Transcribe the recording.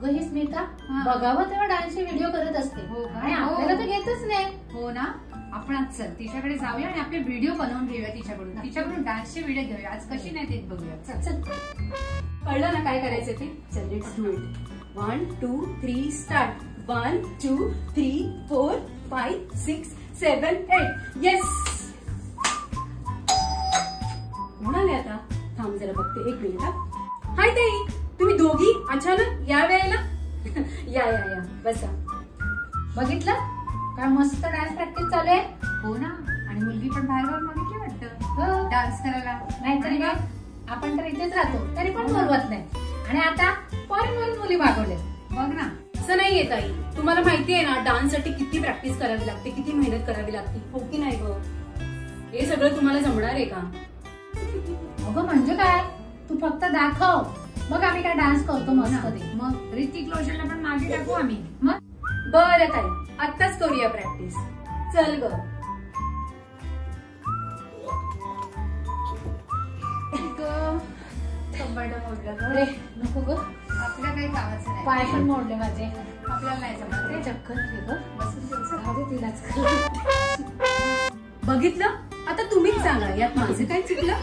अगं ही स्मिता बघावं तेव्हा डान्सचे व्हिडिओ करत असते आणि आपल्याला तर घेतच नाही. हो ना, आपण आज चल तिच्याकडे जाऊया आणि आपले व्हिडिओ बनवून घेऊया तिच्याकडून डान्सचे व्हिडिओ घेऊया. आज कशी नाही ते बघूया. चल कळलं ना काय करायचं ते. चल let's do it. 1 2 3 start. 1 2 3 4 5 6 7 8. Yes. म्हणाले आता. थांब जरा बघते, एक मिनिट. हाय ताई, तुम्ही दोघी अचानक या वेळेला? या या या बसा. बघितलं काय मस्त डान्स प्रॅक्टिस चालू आहे. हो ना, आणि मुलगी पण बाहेर जाऊन बघितली वाटतं डान्स करायला. नाहीतरी काय, आपण तर इथेच राहतो तरी पण बोलवत नाही आणि आता फॉरेन वरून मुली मागवले. बघ ना. असं नाहीये ताई, तुम्हाला माहितीये ना डान्स साठी किती प्रॅक्टिस करावी लागते, किती मेहनत करावी लागते. हो की नाही ग? हे सगळं तुम्हाला जमणार आहे का? अगं म्हणजे काय, तू फक्त दाखव, मग आम्ही काय डान्स करतो मस्त. मग ऋतिक रोशनला पण मागे टाकू आम्ही. मग बरं ताई, आत्ताच करूया प्रॅक्टिस. चल ग. अरे नको ग, आपल्या काही कामाचं नाही. पाय पण मोडले माझे. आपल्याला नाही जमत रे. चक्कर ग बसून तिलाच. बघितलं, आता तुम्हीच सांगा यात माझं काय चुकलं.